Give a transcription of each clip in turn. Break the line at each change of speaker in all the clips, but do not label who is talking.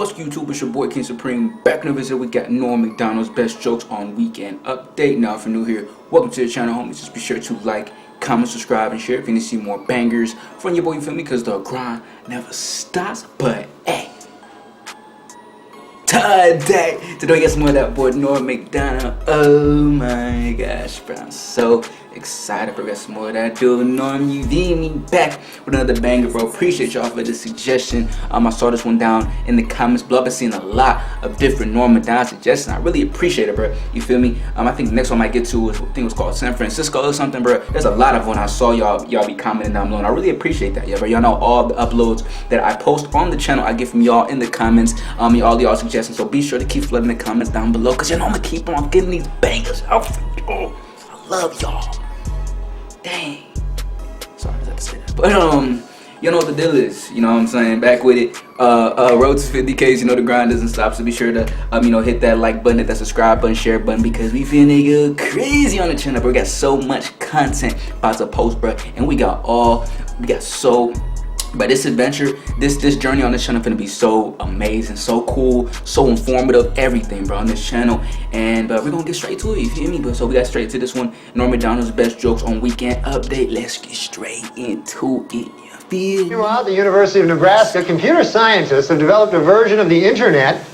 What's YouTube? It's your boy KingSupreme. Back in the visit, we got Macdonald's best jokes on weekend update. Now, if you're new here, welcome to the channel, homies. Just be sure to like, comment, subscribe, and share if you need to see more bangers from your boy. You feel me? Because the grind never stops. But hey, today we got some more of that boy Macdonald. Oh my gosh, bro! I'm so excited for some more of that dude. Norm, you feel me? Back with another banger, bro. Appreciate y'all for the suggestion. I saw this one down in the comments below. I've been seeing a lot of different Norm Macdonald suggestions. I really appreciate it, bro. You feel me? I think the next one I might get to is, I think it was called San Francisco or something, bro. There's a lot of when I saw y'all be commenting down below, and I really appreciate that, yeah, bro. Y'all know all the uploads that I post on the channel, I get from y'all in the comments. All y'all suggestions. So be sure to keep flooding the comments down below, cause you know I'm gonna keep on getting these bangers out for y'all. I love y'all. Dang. Sorry, I had to say that. But you know what the deal is. You know what I'm saying? Back with it. Road to 50K. You know the grind doesn't stop. So be sure to hit that like button, hit that subscribe button, share button, because we finna go crazy on the channel, bro. We got so much content about to post, bro, and we got so. But this adventure, this journey on this channel finna be so amazing, so cool, so informative, everything, bro, on this channel. And we're gonna get straight to it, you feel me? But so we got straight to this one. Norm Macdonald's best jokes on weekend update. Let's get straight into it, you feel me?
Meanwhile, at the University of Nebraska, computer scientists have developed a version of the internet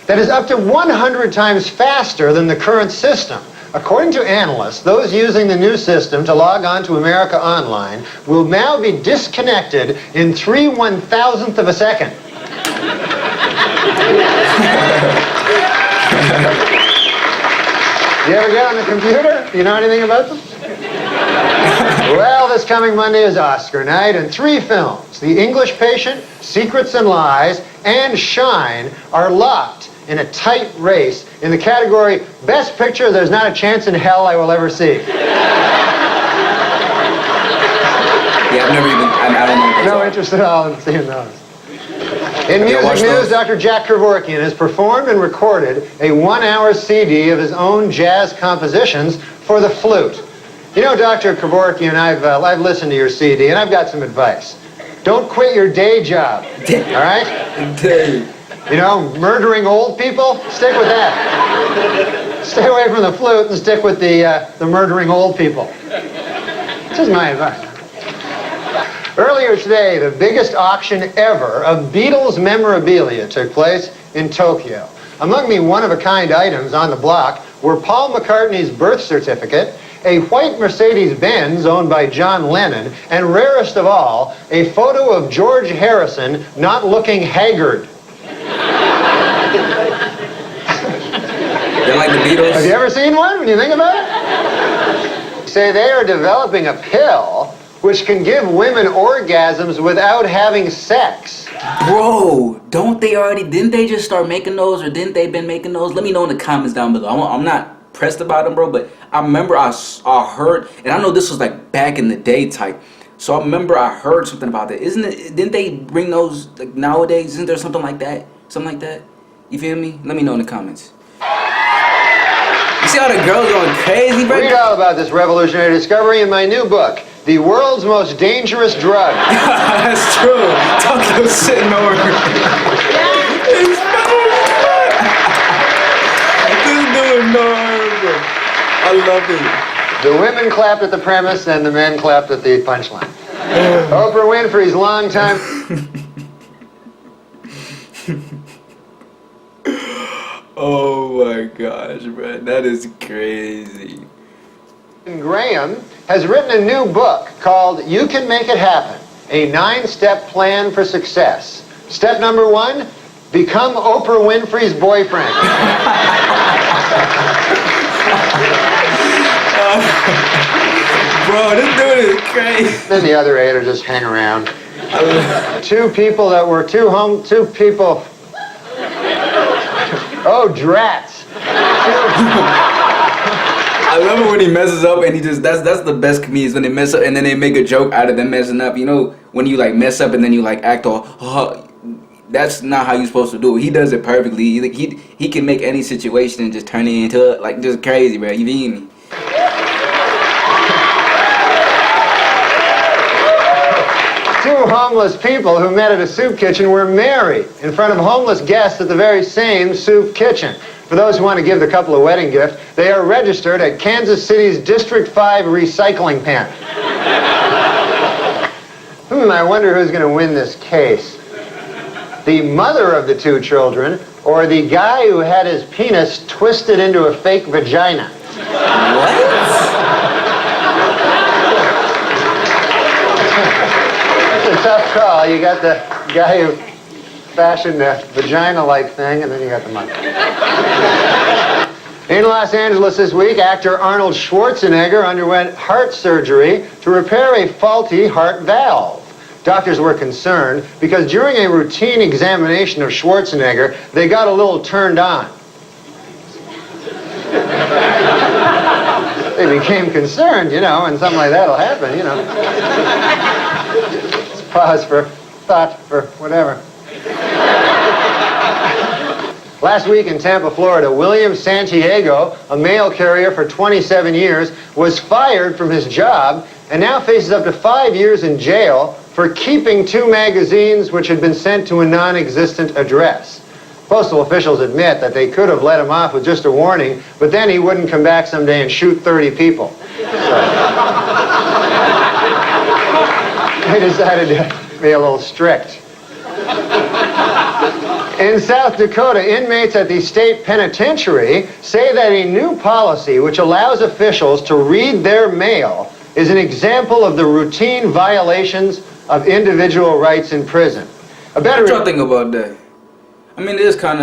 that is up to 100 times faster than the current system. According to analysts, those using the new system to log on to America Online will now be disconnected in 3/1000th of a second. You ever get on the computer? Do you know anything about them? Well, this coming Monday is Oscar night, and 3 films, The English Patient, Secrets and Lies, and Shine, are locked in a tight race in the category Best Picture There's Not a Chance in Hell I Will Ever See.
Yeah, I've never even, I don't know.
No interest at all in seeing those. In music news, Dr. Jack Kevorkian has performed and recorded a 1-hour CD of his own jazz compositions for the flute. You know, Dr. Kevorkian, I've listened to your CD, and I've got some advice. Don't quit your day job, all right? You know, murdering old people, stick with that. Stay away from the flute and stick with the murdering old people. This is my advice. Earlier today, the biggest auction ever of Beatles memorabilia took place in Tokyo. Among the one-of-a-kind items on the block were Paul McCartney's birth certificate, a white Mercedes-Benz owned by John Lennon, and rarest of all, a photo of George Harrison not looking haggard.
They're like the Beatles.
Have you ever seen one when you think about it? Say they are developing a pill which can give women orgasms without having sex.
Bro, didn't they just start making those, or didn't they been making those? Let me know in the comments down below. I'm not pressed about them, bro, but I remember I heard, and I know this was like back in the day type, so I remember I heard something about that. Didn't they bring those like nowadays? Isn't there something like that? Something like that? You feel me? Let me know in the comments. You see all the girls going crazy, bro?
Read all about this revolutionary discovery in my new book, The World's Most Dangerous Drug.
That's true. Tokyo's sitting over. This dude, no. I love it.
The women clapped at the premise and the men clapped at the punchline. Oprah Winfrey's longtime...
Oh my gosh, bro. That is crazy.
Graham has written a new book called You Can Make It Happen, a 9-step plan for success. Step number 1, become Oprah Winfrey's boyfriend.
Bro, this dude is crazy.
Then the other 8 are just hang around. 2 people that were two people. Oh, drats.
I love it when he messes up and he just, that's the best comedians, when they mess up and then they make a joke out of them messing up. You know, when you like mess up and then you like act all, that's not how you're supposed to do it. He does it perfectly. He can make any situation and just turn it into like just crazy, bro. You feel me?
homeless people who met at a soup kitchen were married in front of homeless guests at the very same soup kitchen. For those who want to give the couple a wedding gift, they are registered at Kansas City's District 5 recycling pen. I wonder who's going to win this case. The mother of the two children, or the guy who had his penis twisted into a fake vagina.
What?
It's a tough call. You got the guy who fashioned the vagina-like thing, and then you got the mother. In Los Angeles this week, actor Arnold Schwarzenegger underwent heart surgery to repair a faulty heart valve. Doctors were concerned because during a routine examination of Schwarzenegger, they got a little turned on. They became concerned, you know, and something like that will happen, you know. Let's pause for thought for whatever. Last week in Tampa, Florida, William Santiago, a mail carrier for 27 years, was fired from his job and now faces up to 5 years in jail for keeping 2 magazines which had been sent to a non-existent address. Postal officials admit that they could have let him off with just a warning, but then he wouldn't come back someday and shoot 30 people. So they decided to be a little strict. In South Dakota, inmates at the state penitentiary say that a new policy which allows officials to read their mail is an example of the routine violations of individual rights in prison. A better...
What y'all think about that? I mean, it is kind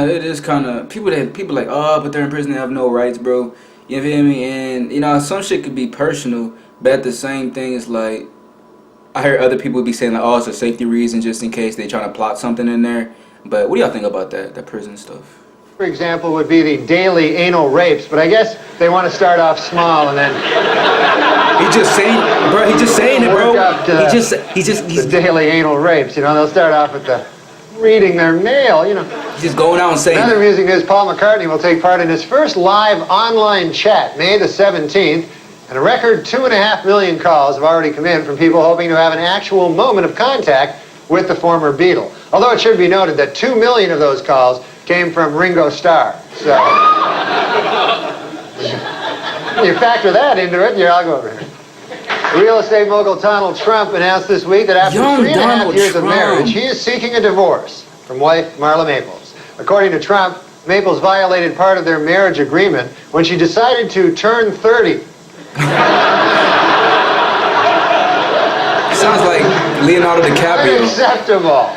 of people like, oh, but they're in prison, they have no rights, bro. You feel me? And you know, some shit could be personal, but at the same thing, it's like I heard other people be saying like, oh, it's a safety reason, just in case they trying to plot something in there. But what do y'all think about that prison stuff?
For example, would be the daily anal rapes, but I guess they want to start off small and then...
He's just saying it, bro. He's
the daily anal rapes, you know, they'll start off with the reading their mail, you know.
He's just going out and saying
Another music news, Paul McCartney will take part in his first live online chat, May the 17th, and a record 2.5 million calls have already come in from people hoping to have an actual moment of contact with the former Beatle. Although it should be noted that 2 million of those calls came from Ringo Starr. So you factor that into it, I'll go over here. Real estate mogul Donald Trump announced this week that after 3.5 years of marriage, he is seeking a divorce from wife Marla Maples. According to Trump, Maples violated part of their marriage agreement when she decided to turn 30.
Sounds like Leonardo DiCaprio.
Unacceptable.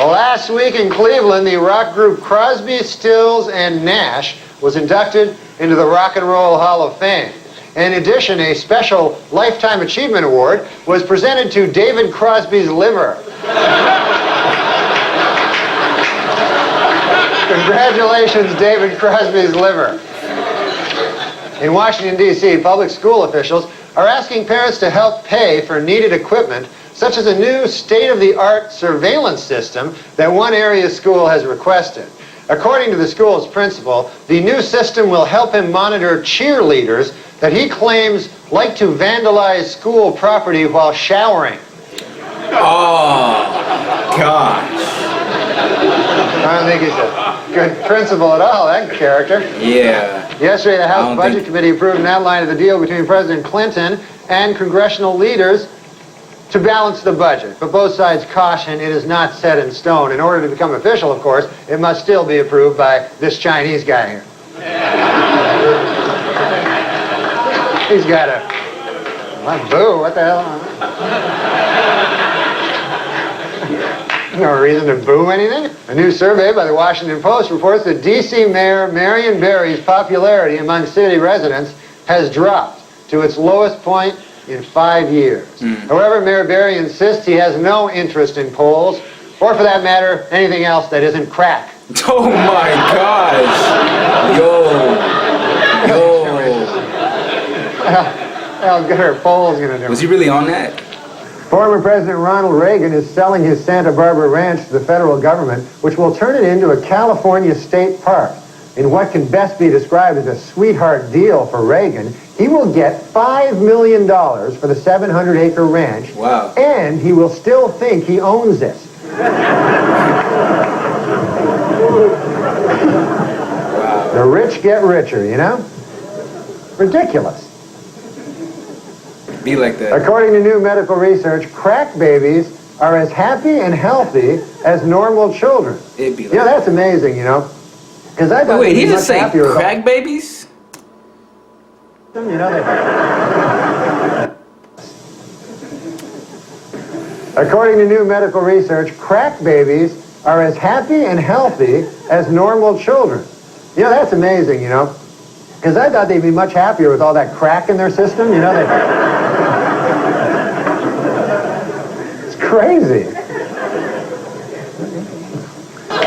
Last week in Cleveland, the rock group Crosby, Stills, and Nash was inducted into the Rock and Roll Hall of Fame. In addition, a special Lifetime Achievement Award was presented to David Crosby's liver. Congratulations, David Crosby's liver. In Washington, D.C., public school officials are asking parents to help pay for needed equipment, such as a new state-of-the-art surveillance system that one area school has requested. According to the school's principal, the new system will help him monitor cheerleaders that he claims like to vandalize school property while showering.
Oh, gosh.
I don't think he's a good principal at all, that character.
Yeah.
Yesterday, the House Budget Committee approved an outline of the deal between President Clinton and congressional leaders to balance the budget. But both sides caution it is not set in stone. In order to become official, of course, it must still be approved by this Chinese guy here. He's got a... What, boo, what the hell? No reason to boo anything. A new survey by the Washington Post reports that D.C. Mayor Marion Barry's popularity among city residents has dropped to its lowest point in 5 years. However, Mayor Barry insists he has no interest in polls, or for that matter, anything else that isn't crack.
Oh my gosh! Yo!
How good are polls going to do?
Was he really on that?
Former President Ronald Reagan is selling his Santa Barbara ranch to the federal government, which will turn it into a California state park. In what can best be described as a sweetheart deal for Reagan, he will get $5 million for the 700-acre ranch.
Wow.
And he will still think he owns it.
Wow.
The rich get richer, you know? Ridiculous.
Be like that.
According to new medical research, crack babies are as happy and healthy as normal children.
It'd be like
You know, that's amazing, you know? Because I thought
wait,
they'd
he
be
just
much
say
happier with
crack babies?
them, you know, According to new medical research, crack babies are as happy and healthy as normal children. You know, that's amazing, you know? Because I thought they'd be much happier with all that crack in their system, you know? It's crazy.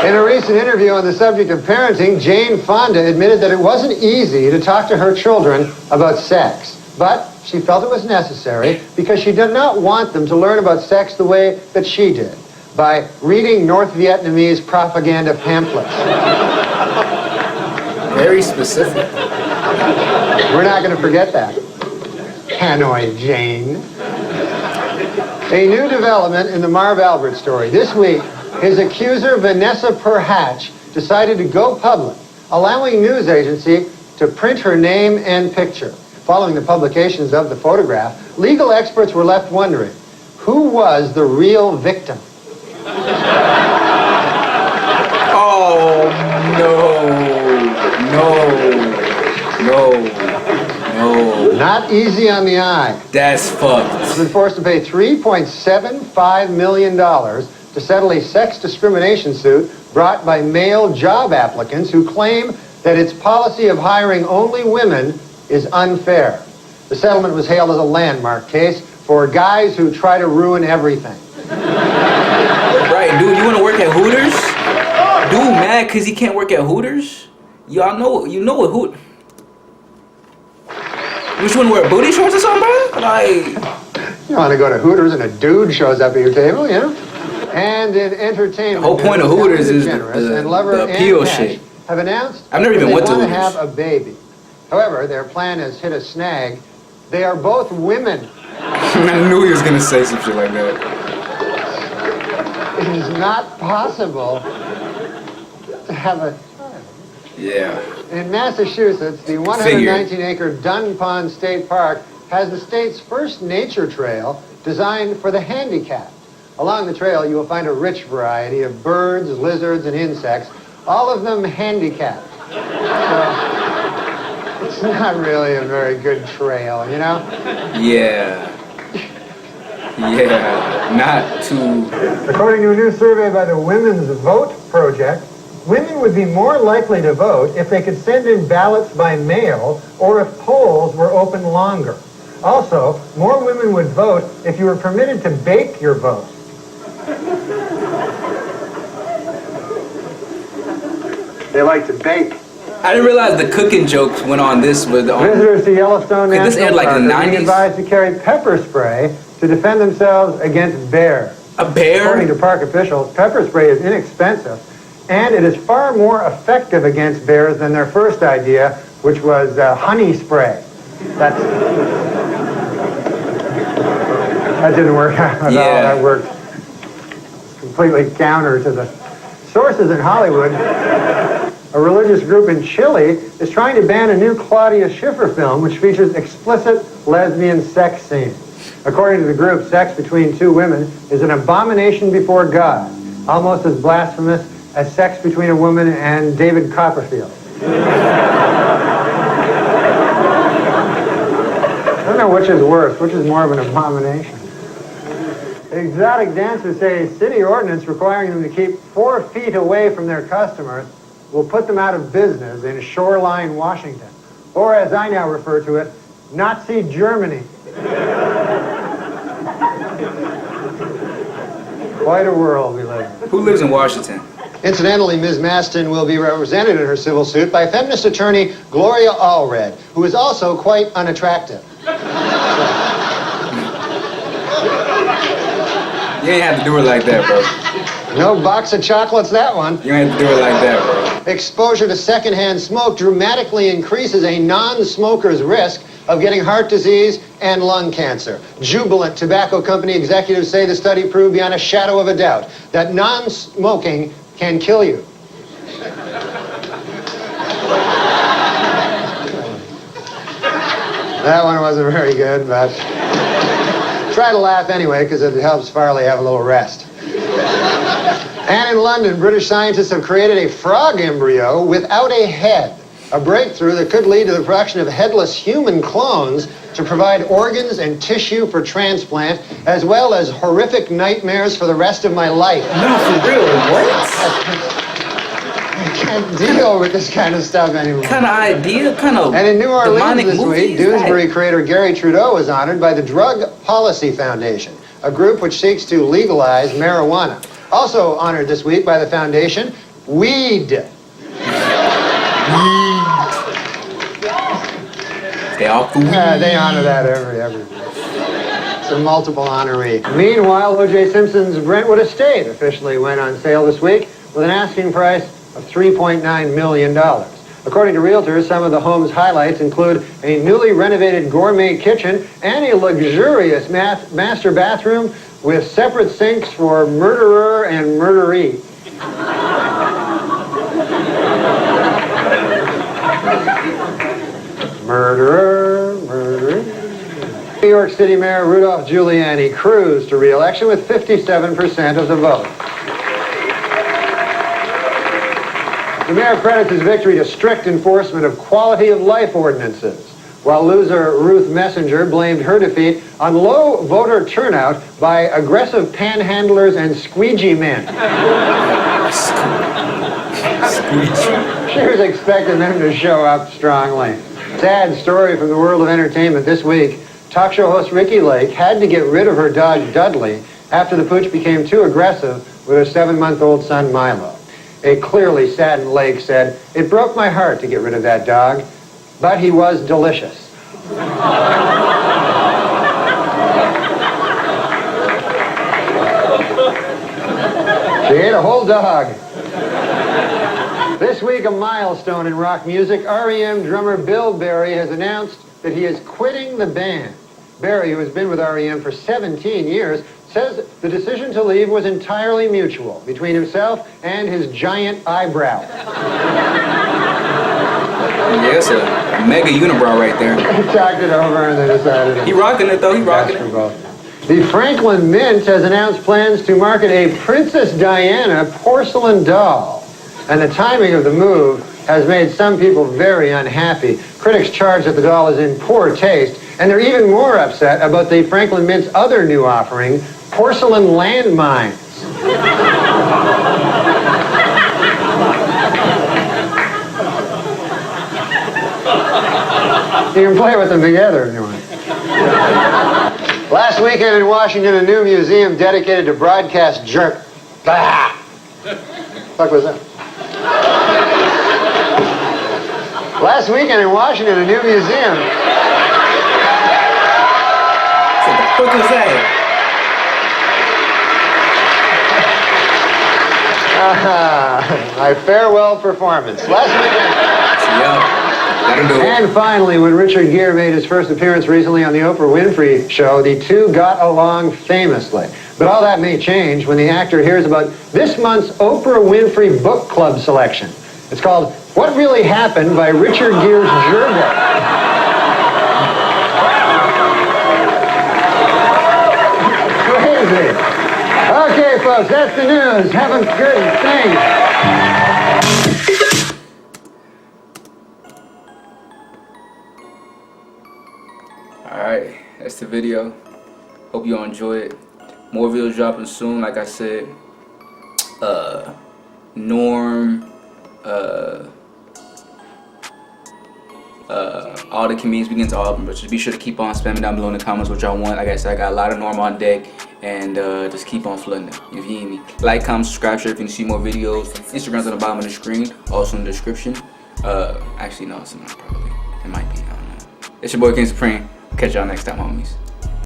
In a recent interview on the subject of parenting, Jane Fonda admitted that it wasn't easy to talk to her children about sex. But she felt it was necessary because she did not want them to learn about sex the way that she did, by reading North Vietnamese propaganda pamphlets.
Very specific.
We're not going to forget that. Hanoi Jane. A new development in the Marv Albert story. This week, his accuser, Vanessa Perhatch, decided to go public, allowing news agency to print her name and picture. Following the publications of the photograph, legal experts were left wondering, who was the real victim?
Oh, no.
Not easy on the eye.
That's fucked.
She's been forced to pay $3.75 million to settle a sex discrimination suit brought by male job applicants who claim that its policy of hiring only women is unfair. The settlement was hailed as a landmark case for guys who try to ruin everything.
Right, dude, you want to work at Hooters? Dude, mad because he can't work at Hooters? Y'all know, you know what Hooters... You just want to wear booty shorts or something, bro? Like...
You want to go to Hooters and a dude shows up at your table, you know? And in entertainment...
The whole point of Hooters is the appeal shit.
Have announced
I've never even went to
they
Hooters.
want to have a baby. However, their plan has hit a snag. They are both women.
I knew he was going to say some shit like that.
It is not possible to have a...
Yeah.
In Massachusetts, the 119-acre Dunn Pond State Park has the state's first nature trail designed for the handicapped. Along the trail, you will find a rich variety of birds, lizards, and insects, all of them handicapped. So, it's not really a very good trail, you know?
Yeah. Yeah, not too...
According to a new survey by the Women's Vote Project, women would be more likely to vote if they could send in ballots by mail or if polls were open longer. Also, more women would vote if you were permitted to bake your vote. They like to bake.
I didn't realize the cooking jokes went on this with...
Visitors to Yellowstone
Could this
National
air like
Park
the
are being
90s?
advised to carry pepper spray to defend themselves against bears.
A bear?
According to park officials, pepper spray is inexpensive, and it is far more effective against bears than their first idea, which was honey spray. That didn't work out at all. That worked completely counter to the sources in Hollywood. A religious group in Chile is trying to ban a new Claudia Schiffer film which features explicit lesbian sex scenes. According to the group, sex between two women is an abomination before God, almost as blasphemous as sex between a woman and David Copperfield. I don't know which is worse, which is more of an abomination. Exotic dancers say a city ordinance requiring them to keep 4 feet away from their customers will put them out of business in Shoreline, Washington. Or as I now refer to it, Nazi Germany. Quite a world we live in.
Who lives in Washington?
Incidentally, Ms. Maston will be represented in her civil suit by feminist attorney Gloria Allred, who is also quite unattractive.
You ain't have to do it like that, bro.
No box of chocolates, that one.
You ain't have to do it like that, bro.
Exposure to secondhand smoke dramatically increases a non-smoker's risk of getting heart disease and lung cancer. Jubilant tobacco company executives say the study proved beyond a shadow of a doubt that non-smoking can kill you. That one wasn't very good, but try to laugh anyway, because it helps Farley have a little rest. And in London, British scientists have created a frog embryo without a head, a breakthrough that could lead to the production of headless human clones to provide organs and tissue for transplant, as well as horrific nightmares for the rest of my life.
No, for real, what?
I can't deal with this kind of stuff anymore.
What kind of idea? Kind of.
And in New Orleans this week, Dewsbury
right?
creator Gary Trudeau was honored by the Drug Policy Foundation, a group which seeks to legalize marijuana. Also honored this week by the foundation, weed.
They all food.
They honor that every week. It's a multiple honoree. Meanwhile, O.J. Simpson's Brentwood estate officially went on sale this week with an asking price of $3.9 million. According to realtors, some of the home's highlights include a newly renovated gourmet kitchen and a luxurious master bathroom with separate sinks for murderer and murderee. Murderer, murderee. New York City Mayor Rudolph Giuliani cruised to re-election with 57% of the vote. The mayor credits his victory to strict enforcement of quality of life ordinances, while loser Ruth Messenger blamed her defeat on low voter turnout by aggressive panhandlers and squeegee men. She was expecting them to show up strongly. Sad story from the world of entertainment this week. Talk show host Ricky Lake had to get rid of her dog Dudley after the pooch became too aggressive with her 7-month-old son Milo. A clearly saddened Lake said, "It broke my heart to get rid of that dog, but he was delicious." She ate a whole dog. This week, a milestone in rock music. REM drummer Bill Berry has announced that he is quitting the band. Berry, who has been with REM for 17 years, says the decision to leave was entirely mutual between himself and his giant eyebrow.
Yeah, it's a mega unibrow right there.
They talked it over and they decided...
He rocking it though, he rocking it.
The Franklin Mint has announced plans to market a Princess Diana porcelain doll. And the timing of the move has made some people very unhappy. Critics charge that the doll is in poor taste, and they're even more upset about the Franklin Mint's other new offering, porcelain landmines. You can play with them together if you want. Last weekend in Washington, a new museum dedicated to broadcast jerk. Bah! Fuck was that? Last weekend in Washington, a new museum.
What the fuck was that?
My farewell performance. Last weekend.
That'll do it.
And finally, when Richard Gere made his first appearance recently on the Oprah Winfrey Show, the two got along famously. But all that may change when the actor hears about this month's Oprah Winfrey Book Club selection. It's called What Really Happened by Richard Gere's Gerbil. Crazy. Okay, folks, that's the news. Have a good thing.
Alright, that's the video. Hope you all enjoy it. More videos dropping soon, like I said. Norm, all the comedians begin to all, but just be sure to keep on spamming down below in the comments what y'all want. Like I said, I got a lot of Norm on deck, and just keep on flooding it. You hear me? Like, comment, subscribe, share if you can see more videos. Instagram's on the bottom of the screen, also in the description. Actually, no, it's not probably. It might be. I don't know. It's your boy KingSupreme. Catch y'all next time, homies.